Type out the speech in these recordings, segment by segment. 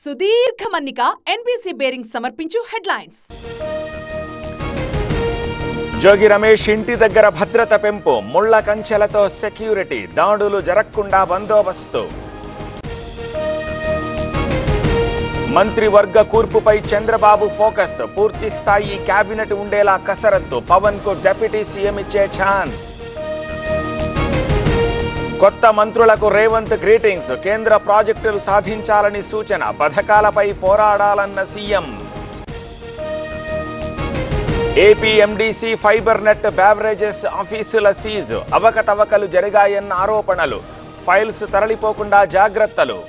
సుదీర్ఘ మన్నిక NBC bearing సమర్పించు హెడ్లైన్స్. జోగి రమేష్ ఇంటి దగ్గర భద్రత పెంపు, ముళ్ల కంచెలతో సెక్యూరిటీ, దాడులు జరగకుండా బందోబస్తు. మంత్రివర్గ కూర్పుపై చంద్రబాబు ఫోకస్, పూర్తి స్థాయి కేబినెట్ ఉండేలా కసరత్తు, పవన్ కు డిప్యూటీ సీఎం ఇచ్చే ఛాన్స్. కొత్త మంత్రులకు రేవంత్ గ్రీటింగ్స్, కేంద్ర ప్రాజెక్టులు సాధించాలని సూచన, పథకాలపై పోరాడాలన్న CM. AP MDC fibre net beverages ఆఫీసుల సీజ్, అవకతవకలు జరిగాయన్న ఆరోపణలు, ఫైల్స్ తరలిపోకుండా జాగ్రత్తలు.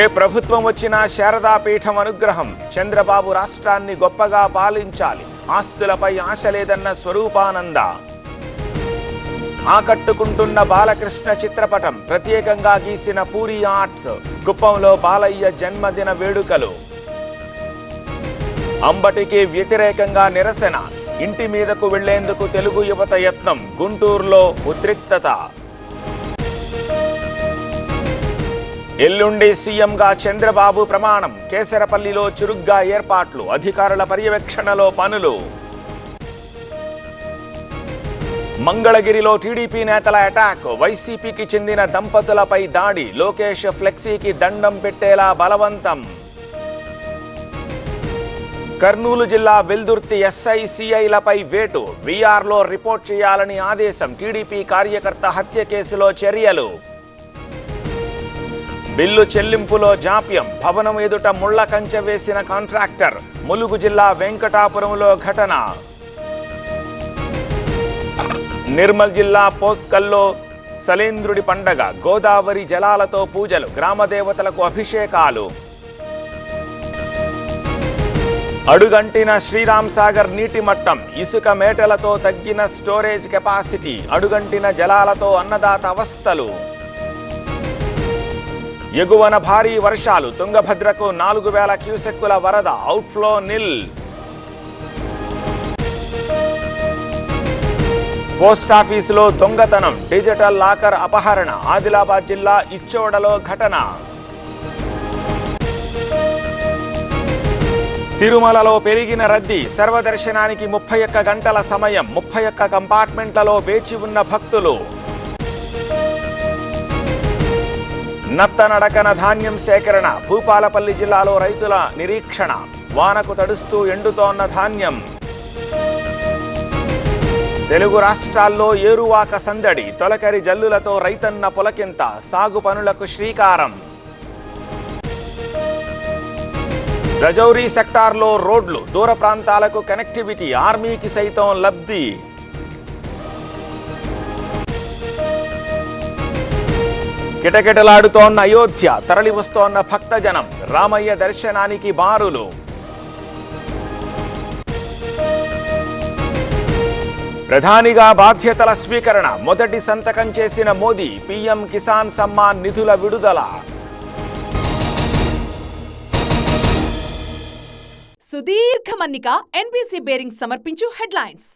ఏ ప్రభుత్వం వచ్చినా శారదా పీఠం అనుగ్రహం, చంద్రబాబు రాష్ట్రాన్ని గొప్పగా పాలించాలి, ఆస్తులపై ఆశ లేదన్న స్వరూపానంద. ఆకట్టుకుంటున్న బాలకృష్ణ చిత్రపటం, ప్రత్యేకంగా గీసిన పూరి ఆర్ట్స్, కుప్పంలో బాలయ్య జన్మదిన వేడుకలు. అంబటికి వ్యతిరేకంగా నిరసన, ఇంటి మీదకు వెళ్లేందుకు తెలుగు యువత యత్నం, గుంటూరులో ఉద్రిక్తత. ఎల్లుండి సీఎంగా చంద్రబాబు ప్రమాణం, కేసరపల్లిలో చురుగ్గా ఏర్పాట్లు, అధికారుల పర్యవేక్షణలో పనులు. మంగళగిరిలో టీడీపీ నేతల అటాక్, వైసీపీకి చెందిన దంపతులపై దాడి, లోకేష్ ఫ్లెక్సీకి దండం పెట్టేలా బలవంతం. కర్నూలు జిల్లా వెల్దుర్తి ఎస్ఐ సిఐలపై వేటు, వీఆర్లో రిపోర్ట్ చేయాలని ఆదేశం, టీడీపీ కార్యకర్త హత్య కేసులో చర్యలు. బిల్లు చెల్లింపులో జాప్యం, భవనం ఎదుట ముళ్ల కంచె వేసిన కాంట్రాక్టర్, ములుగు జిల్లా వెంకటాపురంలో ఘటన. నిర్మల్ జిల్లా పోస్కల్లో సలేంద్రుడి పండగ, గోదావరి జలాలతో పూజలు, గ్రామదేవతలకు అభిషేకాలు. అడుగంటిన శ్రీరామ్ సాగర్ నీటి మట్టం, ఇసుక మేటలతో తగ్గిన స్టోరేజ్ కెపాసిటీ, అడుగంటిన జలాలతో అన్నదాత అవస్థలు. ఎగువన భారీ వర్షాలు, తుంగభద్రకు 4000 క్యూసెక్కుల వరద, అవుట్ఫ్లో నిల్. పోస్టాఫీసులో దొంగతనం, డిజిటల్ లాకర్ అపహరణ, ఆదిలాబాద్ జిల్లా ఇచ్చోడలో ఘటన. తిరుమలలో పెరిగిన రద్దీ, సర్వదర్శనానికి 31 గంటల సమయం, 31 కంపార్ట్మెంట్లలో వేచి ఉన్న భక్తులు. నత్తనడకన ధాన్యం సేకరణ, భూపాలపల్లి జిల్లాలో రైతుల నిరీక్షణ, వానకు తడుస్తూ ఎండుతోన్న ధాన్యం. తెలుగు రాష్ట్రాల్లో ఏరువాక సందడి, తొలకరి జల్లులతో రైతన్న పులకింత, సాగు పనులకు శ్రీకారం. రజౌరీ సెక్టార్లో రోడ్లు, దూర ప్రాంతాలకు కనెక్టివిటీ, ఆర్మీకి సైతం లబ్ధి. కిటకిటలాడుతోన్న అయోధ్య, తరలి వస్తోన్న భక్తజనం, రామయ్య దర్శనానికి బారులు. ప్రధానిగా బాధ్యతల స్వీకరణ, మొదటి సంతకం చేసిన మోదీ, పీఎం కిసాన్ సమ్మాన్ నిధుల విడుదల. సుదీర్ఘ మన్నిక ఎన్బీసీ బేరింగ్ సమర్పించు హెడ్లైన్స్.